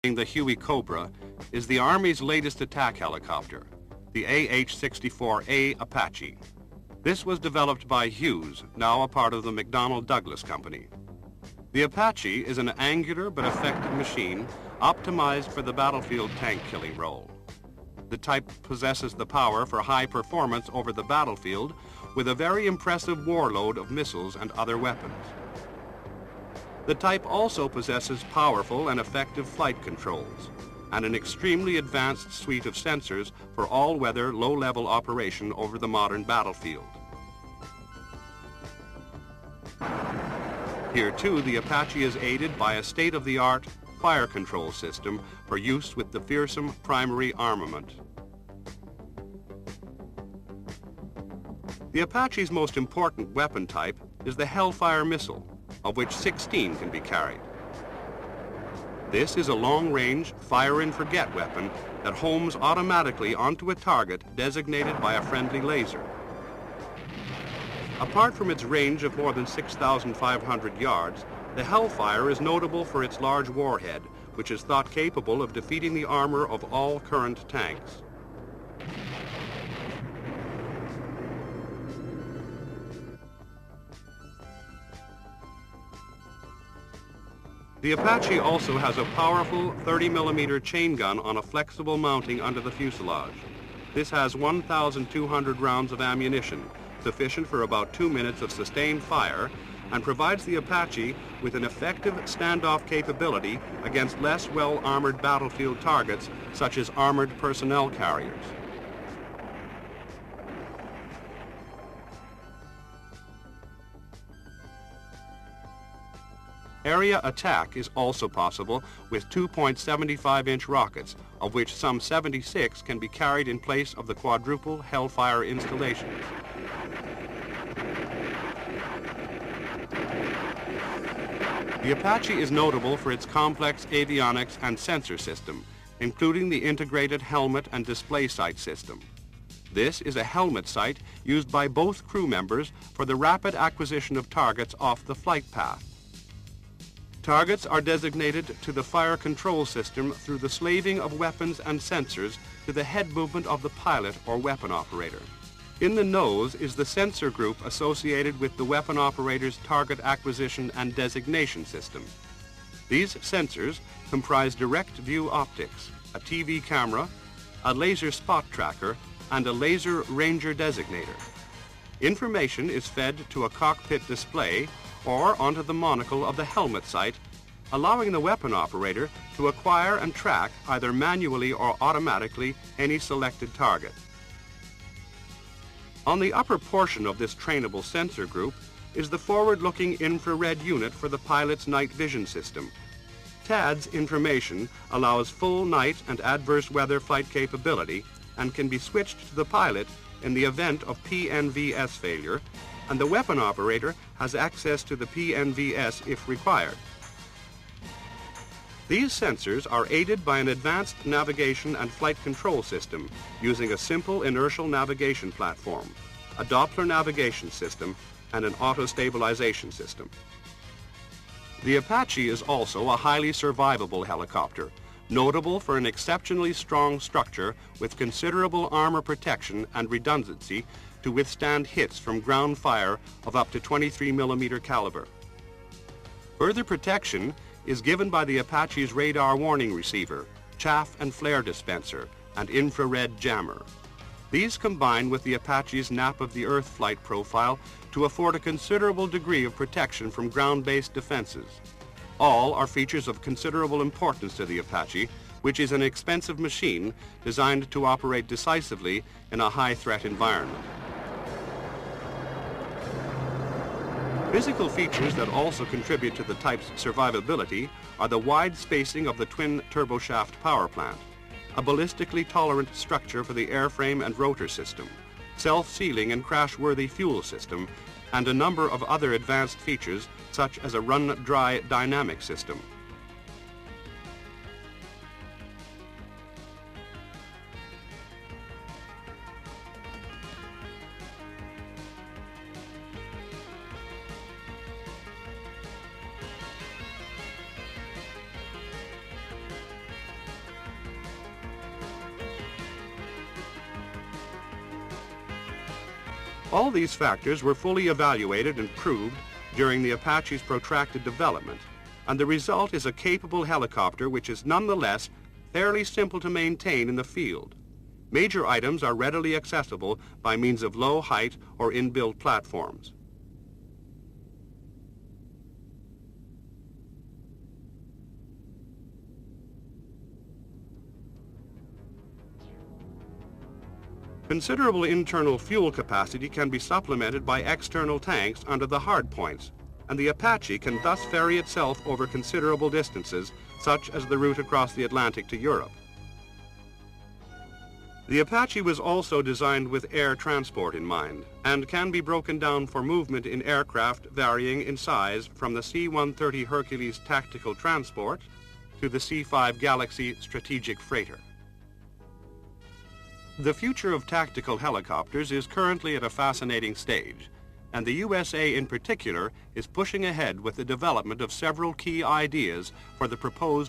The Huey Cobra is the Army's latest attack helicopter, the AH-64A Apache. This was developed by Hughes, now a part of the McDonnell Douglas Company. The Apache is an angular but effective machine optimized for the battlefield tank killing role. The type possesses the power for high performance over the battlefield with a very impressive warload of missiles and other weapons. The type also possesses powerful and effective flight controls and an extremely advanced suite of sensors for all-weather, low-level operation over the modern battlefield. Here, too, the Apache is aided by a state-of-the-art fire control system for use with the fearsome primary armament. The Apache's most important weapon type is the Hellfire missile, of which 16 can be carried. This is a long-range fire-and-forget weapon that homes automatically onto a target designated by a friendly laser. Apart from its range of more than 6,500 yards, the Hellfire is notable for its large warhead, which is thought capable of defeating the armor of all current tanks. The Apache also has a powerful 30mm chain gun on a flexible mounting under the fuselage. This has 1,200 rounds of ammunition, sufficient for about 2 minutes of sustained fire, and provides the Apache with an effective standoff capability against less well-armored battlefield targets, such as armored personnel carriers. Area attack is also possible with 2.75-inch rockets, of which some 76 can be carried in place of the quadruple Hellfire installations. The Apache is notable for its complex avionics and sensor system, including the integrated helmet and display sight system. This is a helmet sight used by both crew members for the rapid acquisition of targets off the flight path. Targets are designated to the fire control system through the slaving of weapons and sensors to the head movement of the pilot or weapon operator. In the nose is the sensor group associated with the weapon operator's target acquisition and designation system. These sensors comprise direct view optics, a TV camera, a laser spot tracker, and a laser ranger designator. Information is fed to a cockpit display or onto the monocle of the helmet sight, allowing the weapon operator to acquire and track either manually or automatically any selected target. On the upper portion of this trainable sensor group is the forward-looking infrared unit for the pilot's night vision system. TAD's information allows full night and adverse weather flight capability and can be switched to the pilot in the event of PNVS failure, and the weapon operator has access to the PNVS if required. These sensors are aided by an advanced navigation and flight control system using a simple inertial navigation platform, a Doppler navigation system, and an auto-stabilization system. The Apache is also a highly survivable helicopter, notable for an exceptionally strong structure with considerable armor protection and redundancy to withstand hits from ground fire of up to 23mm caliber. Further protection is given by the Apache's radar warning receiver, chaff and flare dispenser, and infrared jammer. These combine with the Apache's nap of the earth flight profile to afford a considerable degree of protection from ground-based defenses. All are features of considerable importance to the Apache, which is an expensive machine designed to operate decisively in a high-threat environment. Physical features that also contribute to the type's survivability are the wide spacing of the twin turboshaft power plant, a ballistically tolerant structure for the airframe and rotor system, self-sealing and crash-worthy fuel system, and a number of other advanced features such as a run-dry dynamic system. All these factors were fully evaluated and proved during the Apache's protracted development, and the result is a capable helicopter which is nonetheless fairly simple to maintain in the field. Major items are readily accessible by means of low height or inbuilt platforms. Considerable internal fuel capacity can be supplemented by external tanks under the hard points, and the Apache can thus ferry itself over considerable distances, such as the route across the Atlantic to Europe. The Apache was also designed with air transport in mind, and can be broken down for movement in aircraft varying in size from the C-130 Hercules tactical transport to the C-5 Galaxy strategic freighter. The future of tactical helicopters is currently at a fascinating stage, and the USA in particular is pushing ahead with the development of several key ideas for the proposed